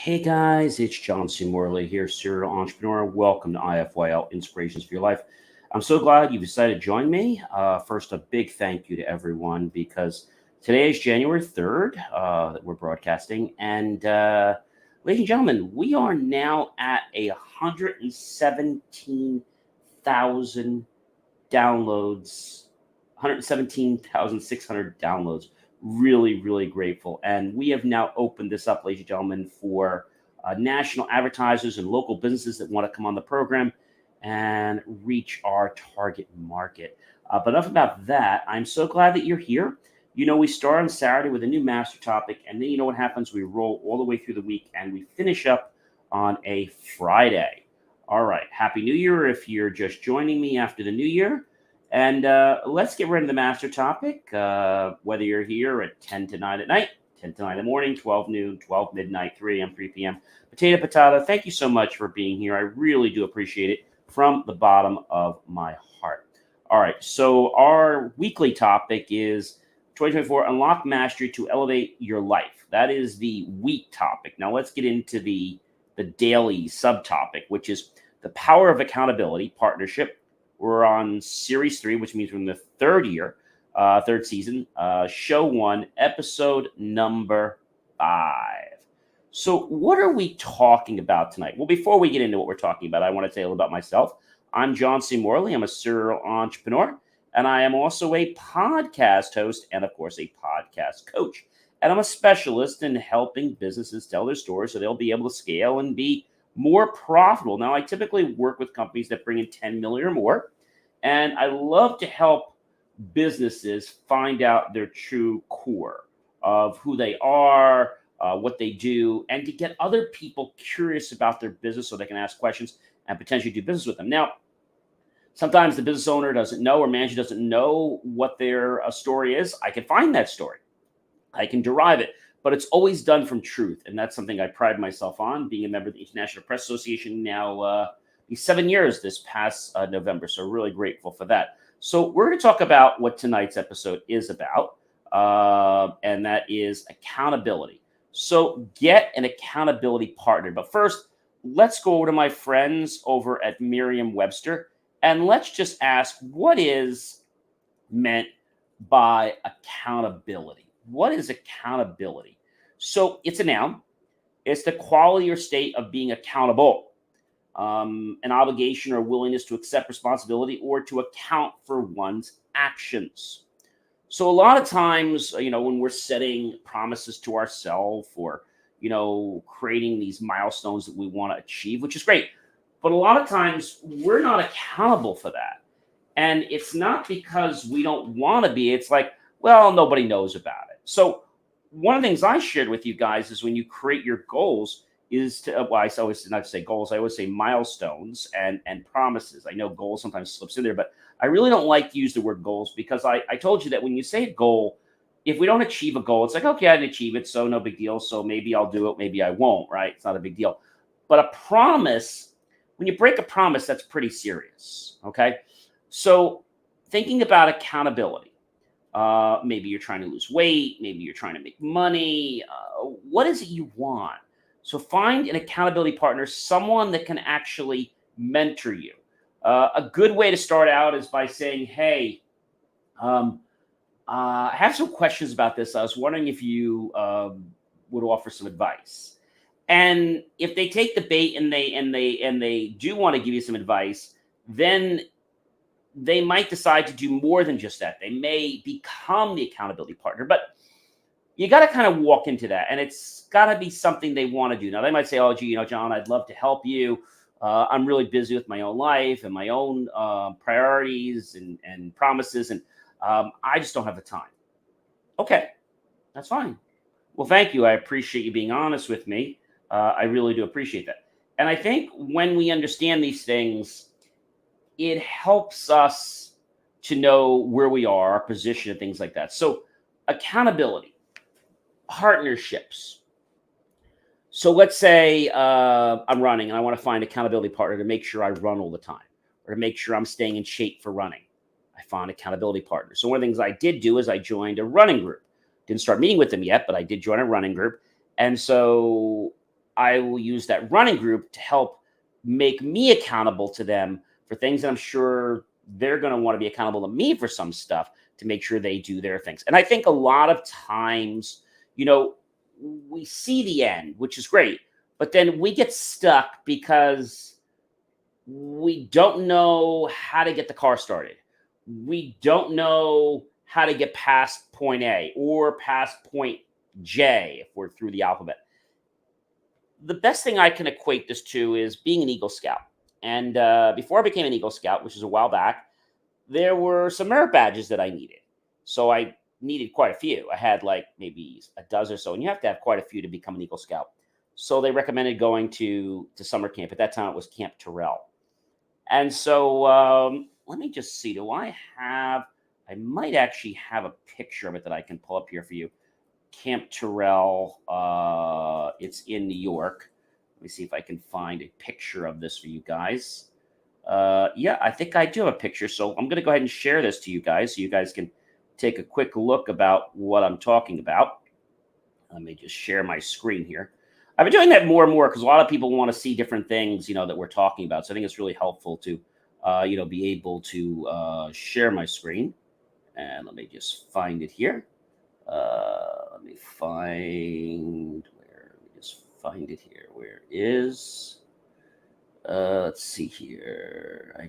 Hey guys, it's John C. Morley here, serial entrepreneur. Welcome to IFYL Inspirations for Your Life. I'm so glad you decided to join me. First, a big thank you to everyone because today is January 3rd that we're broadcasting. And ladies and gentlemen, we are now at 117,000 downloads, 117,600 downloads. Really, really grateful. And we have now opened this up, ladies and gentlemen, for national advertisers and local businesses that want to come on the program and reach our target market. But enough about that. I'm so glad that you're here. You know, we start on Saturday with a new master topic, and then you know what happens? We roll all the way through the week, and we finish up on a Friday. All right. Happy New Year if you're just joining me after the new year. And let's get right into the master topic. Whether you're here at 10 to 9 at night, 10 to 9 in the morning, 12 noon, 12 midnight, 3 a.m., 3 p.m. Potato, thank you so much for being here. I really do appreciate it from the bottom of my heart. All right. So our weekly topic is 2024 Unlock Mastery to Elevate Your Life. That is the week topic. Now let's get into the daily subtopic, which is the power of accountability, partnership. We're on series 3, which means we're in the third season, show 1, episode number 5. So what are we talking about tonight? Well, before we get into what we're talking about, I want to tell you a little about myself. I'm John C. Morley. I'm a serial entrepreneur, and I am also a podcast host and, of course, a podcast coach. And I'm a specialist in helping businesses tell their stories so they'll be able to scale and be more profitable. Now, I typically work with companies that bring in 10 million or more, and I love to help businesses find out their true core of who they are, what they do, and to get other people curious about their business so they can ask questions and potentially do business with them. Now, sometimes the business owner doesn't know or manager doesn't know what their story is. I can find that story. I can derive it. But it's always done from truth. And that's something I pride myself on, being a member of the International Press Association now 7 years this past November. So really grateful for that. So we're going to talk about what tonight's episode is about, and that is accountability. So get an accountability partner. But first, let's go over to my friends over at Merriam-Webster, and let's just ask, what is meant by accountability? What is accountability? So it's a noun. It's the quality or state of being accountable, an obligation or willingness to accept responsibility or to account for one's actions. So a lot of times, when we're setting promises to ourselves or, creating these milestones that we want to achieve, which is great. But a lot of times we're not accountable for that. And it's not because we don't want to be. It's like, well, nobody knows about it. So one of the things I shared with you guys is when you create your goals is to, I always not say goals, I always say milestones and promises. I know goals sometimes slips in there, but I really don't like to use the word goals because I told you that when you say a goal, if we don't achieve a goal, it's like, okay, I didn't achieve it, so no big deal. So maybe I'll do it, maybe I won't, right? It's not a big deal. But a promise, when you break a promise, that's pretty serious, okay? So thinking about accountability. Maybe you're trying to lose weight. Maybe you're trying to make money. What is it you want? So find an accountability partner, someone that can actually mentor you. A good way to start out is by saying, hey, I have some questions about this. I was wondering if you would offer some advice. And if they take the bait and they do want to give you some advice, then they might decide to do more than just that. They may become the accountability partner, but you got to kind of walk into that, and it's got to be something they want to do. Now, they might say, oh, gee, John, I'd love to help you. I'm really busy with my own life and my own priorities and promises, and I just don't have the time. Okay, that's fine. Well, thank you. I appreciate you being honest with me. I really do appreciate that. And I think when we understand these things, it helps us to know where we are, our position, and things like that. So accountability, partnerships. So let's say I'm running and I want to find an accountability partner to make sure I run all the time or to make sure I'm staying in shape for running. I found accountability partner. So one of the things I did do is I joined a running group. Didn't start meeting with them yet, but I did join a running group. And so I will use that running group to help make me accountable to them for things that I'm sure they're going to want to be accountable to me for some stuff to make sure they do their things. And I think a lot of times, we see the end, which is great, but then we get stuck because we don't know how to get the car started. We don't know how to get past point A or past point J if we're through the alphabet. The best thing I can equate this to is being an Eagle Scout. And before I became an Eagle Scout, which is a while back, there were some merit badges that I needed. So I needed quite a few. I had like maybe a dozen or so, and you have to have quite a few to become an Eagle Scout. So they recommended going to summer camp. At that time, it was Camp Terrell. And so let me just see. I might actually have a picture of it that I can pull up here for you. Camp Terrell. It's in New York. Let me see if I can find a picture of this for you guys. Yeah, I think I do have a picture. So I'm going to go ahead and share this to you guys so you guys can take a quick look about what I'm talking about. Let me just share my screen here. I've been doing that more and more because a lot of people want to see different things, that we're talking about. So I think it's really helpful to, be able to share my screen. And let me just find it here. Let me just find it here. Where is? Let's see here. I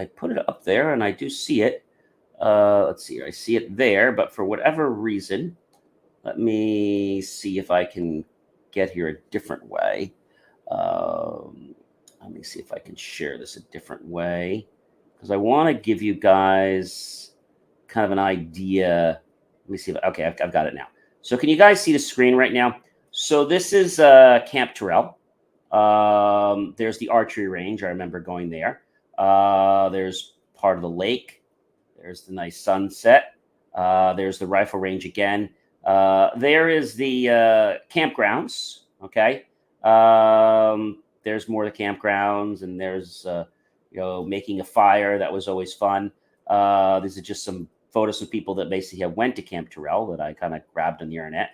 put it up there, and I do see it. Let's see here. I see it there, but for whatever reason, let me see if I can get here a different way. Let me see if I can share this a different way because I want to give you guys kind of an idea. Let me see if okay, I've got it now. So can you guys see the screen right now? So this is Camp Terrell. There's the archery range. I remember going there. There's part of the lake. There's the nice sunset. There's the rifle range again. There is the campgrounds. Okay. There's more of the campgrounds, and there's making a fire. That was always fun. These are just some photos of people that basically have went to Camp Terrell that I kind of grabbed on the internet.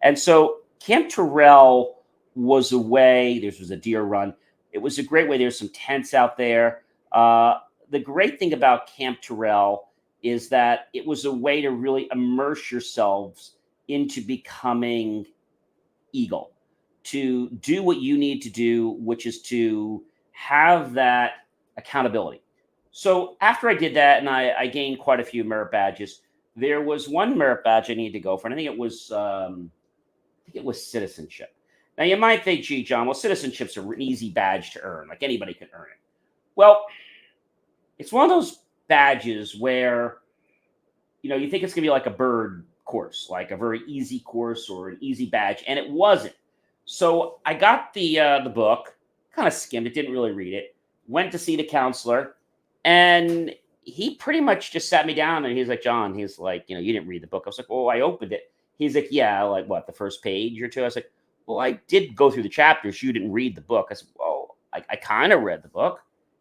And so Camp Terrell was a way. This was a deer run. It was a great way. There's some tents out there. The great thing about Camp Terrell is that it was a way to really immerse yourselves into becoming Eagle, to do what you need to do, which is to have that accountability. So after I did that, and I gained quite a few merit badges, there was one merit badge I needed to go for, and I think it was citizenship. Now you might think, gee, John, well, citizenship's an easy badge to earn, like anybody can earn it. Well, it's one of those badges where you think it's gonna be like a bird course, like a very easy course or an easy badge, and it wasn't. So I got the book, kind of skimmed it, didn't really read it, went to see the counselor, and he pretty much just sat me down and he's like, John, he's like, you didn't read the book. I was like, well, I opened it. He's like, yeah, like what, the first page or two? I was like, well, I did go through the chapters. You didn't read the book. I said, well, I kind of read the book.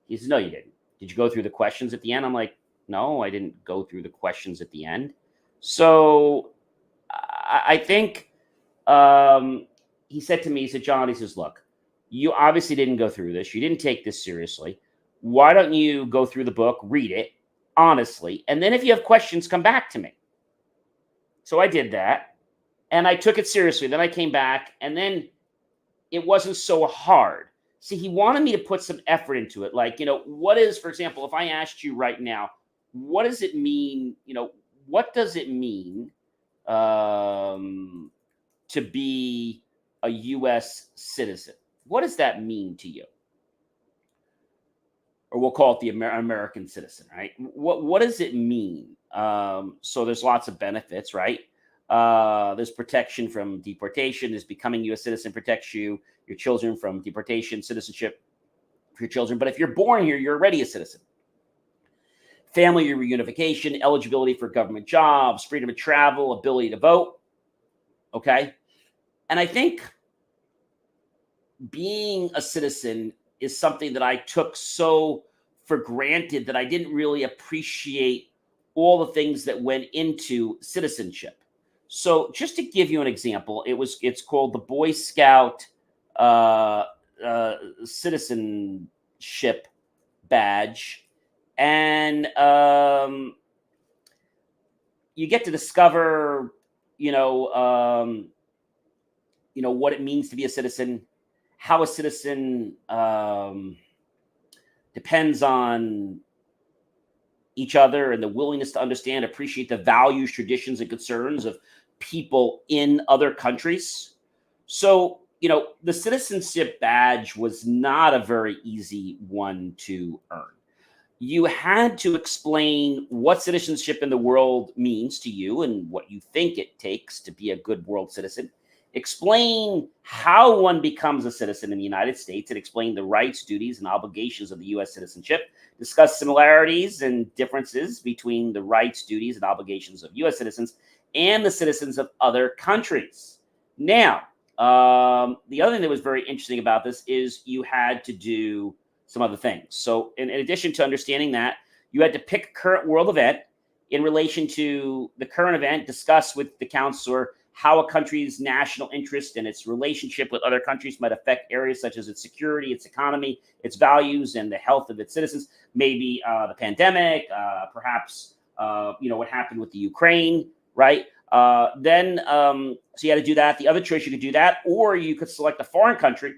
He said, no, you didn't. Did you go through the questions at the end? I'm like, no, I didn't go through the questions at the end. So I think he said to me, he said, John, he says, look, you obviously didn't go through this. You didn't take this seriously. Why don't you go through the book, read it honestly, and then if you have questions, come back to me. So I did that, and I took it seriously. Then I came back, and then it wasn't so hard. See, he wanted me to put some effort into it. Like, what is, for example, if I asked you right now, what does it mean? What does it mean to be a U.S. citizen? What does that mean to you? Or we'll call it the American citizen, right? What does it mean? So there's lots of benefits, right? There's protection from deportation. There's becoming U.S. citizen protects your children from deportation, citizenship for your children. But if you're born here, you're already a citizen. Family reunification, eligibility for government jobs, freedom of travel, ability to vote. Okay. And I think being a citizen is something that I took so for granted that I didn't really appreciate all the things that went into citizenship. So just to give you an example, it's called the Boy Scout citizenship badge, and you get to discover, you know, um, what it means to be a citizen, how a citizen depends on each other, and the willingness to understand, appreciate the values, traditions, and concerns of people in other countries. So, the citizenship badge was not a very easy one to earn. You had to explain what citizenship in the world means to you and what you think it takes to be a good world citizen. Explain how one becomes a citizen in the United States, and explain the rights, duties, and obligations of the U.S. citizenship. Discuss similarities and differences between the rights, duties, and obligations of U.S. citizens and the citizens of other countries. Now, the other thing that was very interesting about this is you had to do some other things. So, in addition to understanding that, you had to pick a current world event in relation to the current event, discuss with the counselor how a country's national interest and its relationship with other countries might affect areas such as its security, its economy, its values, and the health of its citizens. Maybe the pandemic, perhaps what happened with the Ukraine, right? So you had to do that. The other choice, you could do that, or you could select a foreign country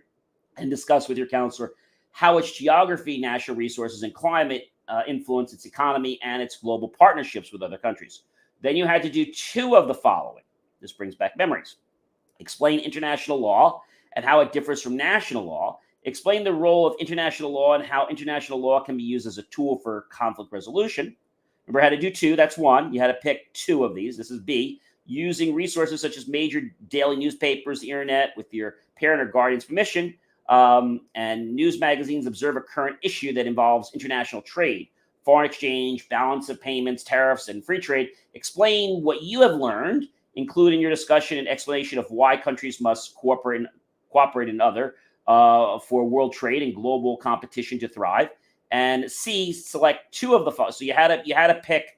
and discuss with your counselor how its geography, natural resources, and climate influence its economy and its global partnerships with other countries. Then you had to do two of the following. This brings back memories. Explain international law and how it differs from national law. Explain the role of international law and how international law can be used as a tool for conflict resolution. Remember how to do two. That's one. You had to pick two of these. This is B. Using resources such as major daily newspapers, the internet, with your parent or guardian's permission, and news magazines. Observe a current issue that involves international trade, foreign exchange, balance of payments, tariffs, and free trade. Explain what you have learned, including your discussion and explanation of why countries must cooperate in other for world trade and global competition to thrive. And C, select two of the following. So you had to pick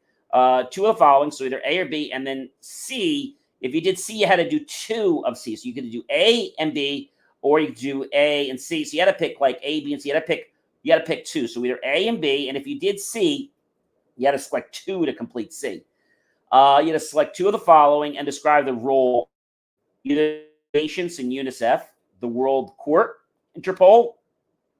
two of the following, so either A or B, and then C. If you did C, you had to do two of C. So you could do A and B, or you could do A and C. So you had to pick like A, B, and C. You had to pick two. So either A and B, and if you did C, you had to select two to complete C. You had to select two of the following and describe the role, either nations in UNICEF, the World Court, Interpol,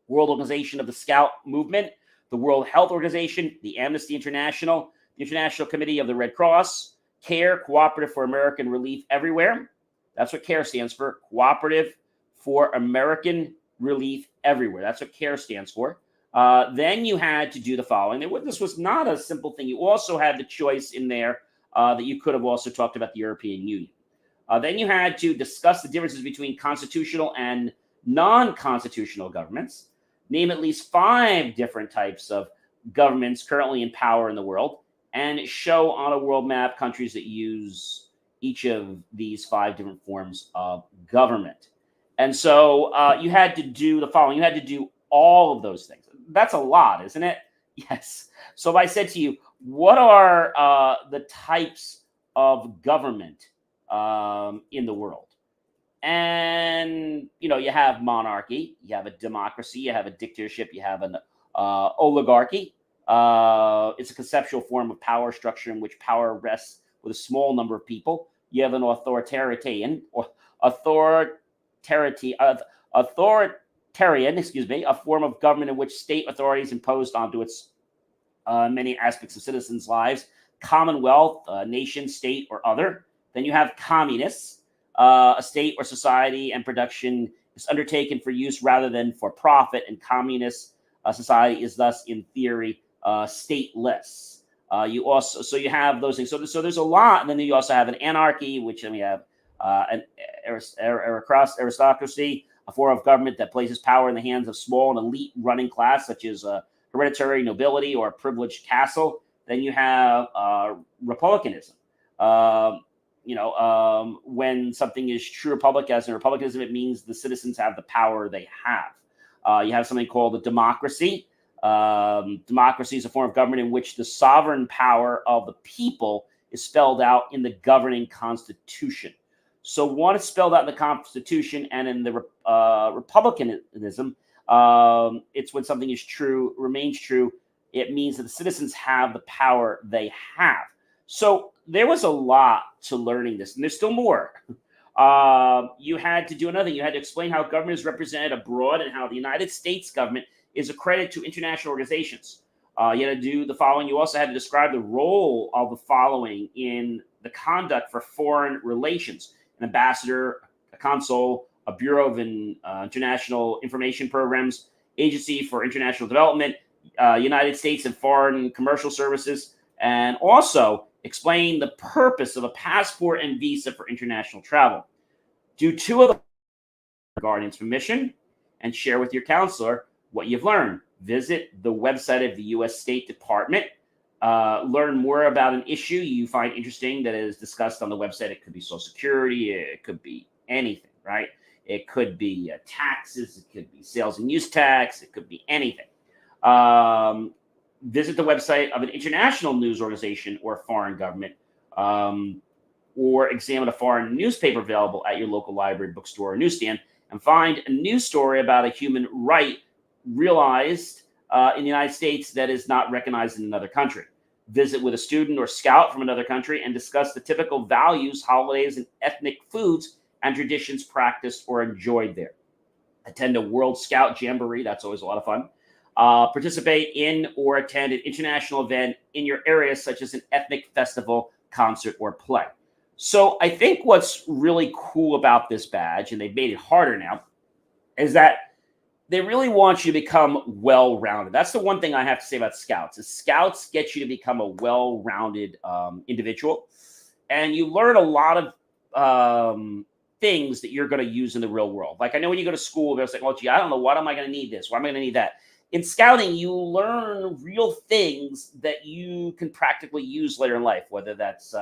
World Organization of the Scout Movement, the World Health Organization, the Amnesty International, the International Committee of the Red Cross, CARE, Cooperative for American Relief Everywhere. That's what CARE stands for, Cooperative for American Relief Everywhere. That's what CARE stands for. Then you had to do the following. This was not a simple thing. You also had the choice in there that you could have also talked about the European Union. Then you had to discuss the differences between constitutional and non-constitutional governments, name at least 5 different types of governments currently in power in the world, and show on a world map countries that use each of these 5 different forms of government. And so you had to do the following. You had to do all of those things. That's a lot, isn't it? Yes. So if I said to you, what are the types of government in the world? And, you have monarchy, you have a democracy, you have a dictatorship, you have an oligarchy. It's a conceptual form of power structure in which power rests with a small number of people. You have an authoritarian, a form of government in which state authority is imposed onto its many aspects of citizens' lives. Commonwealth, nation, state, or other. Then you have communists. A state or society and production is undertaken for use rather than for profit, and communist society is thus, in theory, stateless. You have those things. So there's a lot, and then you also have an anarchy, which then we have an aristocracy, a form of government that places power in the hands of small and elite running class, such as hereditary nobility or a privileged castle. Then you have republicanism. When something is true republic, as in republicanism, it means the citizens have the power they have. You have something called a democracy. Democracy is a form of government in which the sovereign power of the people is spelled out in the governing constitution. So one is spelled out in the Constitution, and in the republicanism, it's when something is true, remains true. It means that the citizens have the power they have. So there was a lot to learning this, and there's still more. You had to do another thing. You had to explain how government is represented abroad and how the United States government is a credit to international organizations. You had to do the following. You also had to describe the role of the following in the conduct for foreign relations: an ambassador, a consul, a Bureau of International Information Programs, Agency for International Development, United States and Foreign Commercial Services, and also explain the purpose of a passport and visa for international travel. Do two of the guardian's permission and share with your counselor what you've learned. Visit the website of the U.S. State Department. Learn more about an issue you find interesting that is discussed on the website. It could be Social Security. It could be anything, right? It could be taxes. It could be sales and use tax. It could be anything. Visit the website of an international news organization or foreign government, or examine a foreign newspaper available at your local library, bookstore, or newsstand, and find a news story about a human right realized in the United States that is not recognized in another country. Visit with a student or scout from another country and discuss the typical values, holidays, and ethnic foods and traditions practiced or enjoyed there. Attend a World Scout Jamboree. That's always a lot of fun. Participate in or attend an international event in your area, such as an ethnic festival, concert, or play. So I think what's really cool about this badge, and they've made it harder now, is that they really want you to become well-rounded. That's the one thing I have to say about Scouts, is Scouts get you to become a well-rounded individual. And you learn a lot of things that you're going to use in the real world. Like I know when you go to school, they're like, well, gee, I don't know, what am I going to need this? Why am I going to need that? In scouting, you learn real things that you can practically use later in life, whether that's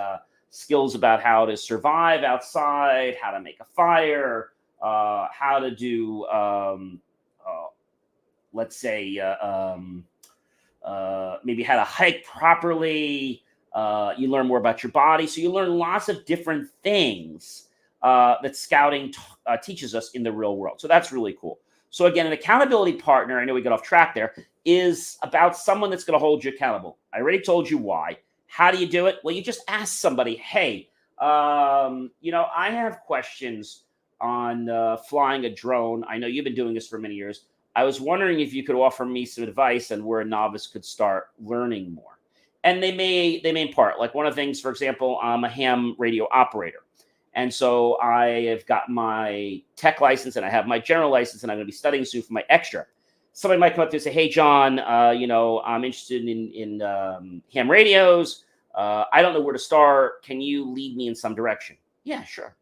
skills about how to survive outside, how to make a fire, how to do, let's say, maybe how to hike properly. You learn more about your body. So you learn lots of different things that scouting teaches us in the real world. So that's really cool. So again, an accountability partner, I know we got off track there, is about someone that's going to hold you accountable. I already told you why. How do you do it? Well, you just ask somebody, hey, I have questions on flying a drone. I know you've been doing this for many years. I was wondering if you could offer me some advice on where a novice could start learning more. And they may impart. Like one of the things, for example, I'm a ham radio operator. And so I have got my tech license and I have my general license, and I'm going to be studying soon for my extra. Somebody might come up to you and say, hey, John, I'm interested in ham radios. I don't know where to start. Can you lead me in some direction? Yeah, sure.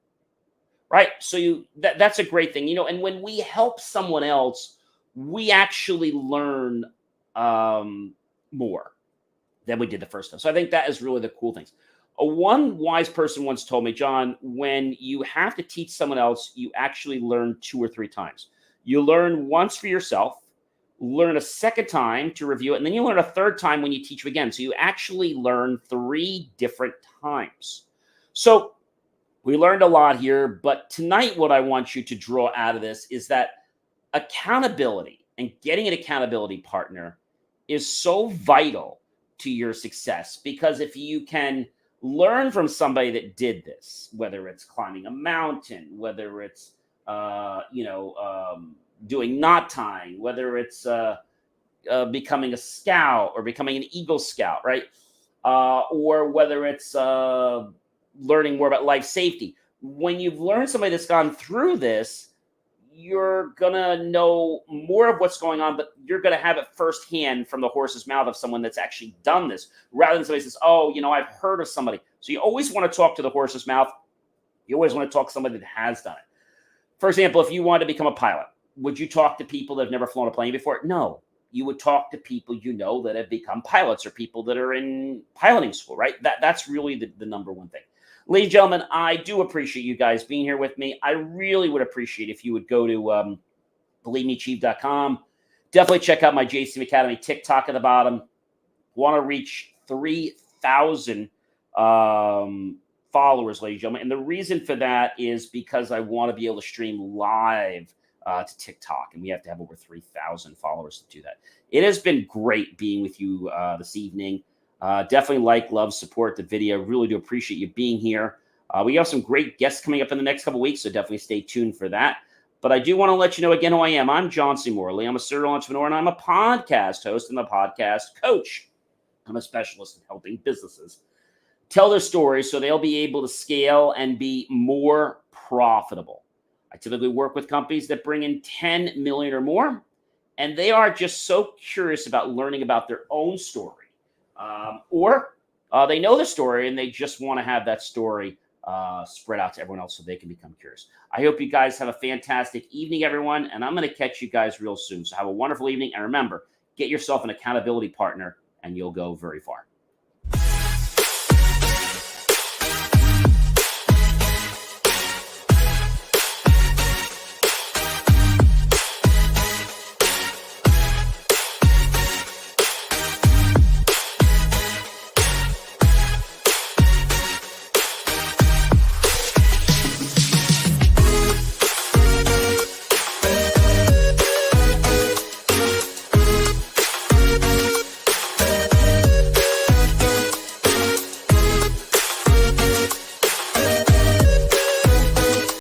Right. So that's a great thing. And when we help someone else, we actually learn more than we did the first time. So I think that is really the cool things. One wise person once told me, John, when you have to teach someone else, you actually learn 2 or 3 times. You learn once for yourself, learn a second time to review it, and then you learn a third time when you teach again. So you actually learn 3 different times. So we learned a lot here, but tonight what I want you to draw out of this is that accountability and getting an accountability partner is so vital to your success, because if you can learn from somebody that did this, whether it's climbing a mountain, whether it's doing knot tying, whether it's becoming a scout or becoming an Eagle Scout, right? Or whether it's learning more about life safety. When you've learned somebody that's gone through this, you're going to know more of what's going on, but you're going to have it firsthand from the horse's mouth of someone that's actually done this, rather than somebody says, oh, I've heard of somebody. So you always want to talk to the horse's mouth. You always want to talk to somebody that has done it. For example, if you wanted to become a pilot, would you talk to people that have never flown a plane before? No. You would talk to people that have become pilots, or people that are in piloting school, right? That's really the number one thing. Ladies and gentlemen, I do appreciate you guys being here with me. I really would appreciate if you would go to believemeachieve.com. Definitely check out my JCM Academy TikTok at the bottom. Want to reach 3,000 followers, ladies and gentlemen. And the reason for that is because I want to be able to stream live to TikTok, and we have to have over 3,000 followers to do that. It has been great being with you this evening. Definitely like, love, support the video. Really do appreciate you being here. We have some great guests coming up in the next couple weeks, so definitely stay tuned for that. But I do want to let you know again who I am. I'm John C. Morley. I'm a serial entrepreneur, and I'm a podcast host and a podcast coach. I'm a specialist in helping businesses tell their stories so they'll be able to scale and be more profitable. I typically work with companies that bring in 10 million or more, and they are just so curious about learning about their own story. Or they know the story and they just want to have that story spread out to everyone else so they can become curious. I hope you guys have a fantastic evening, everyone, and I'm going to catch you guys real soon. So have a wonderful evening, and remember, get yourself an accountability partner and you'll go very far.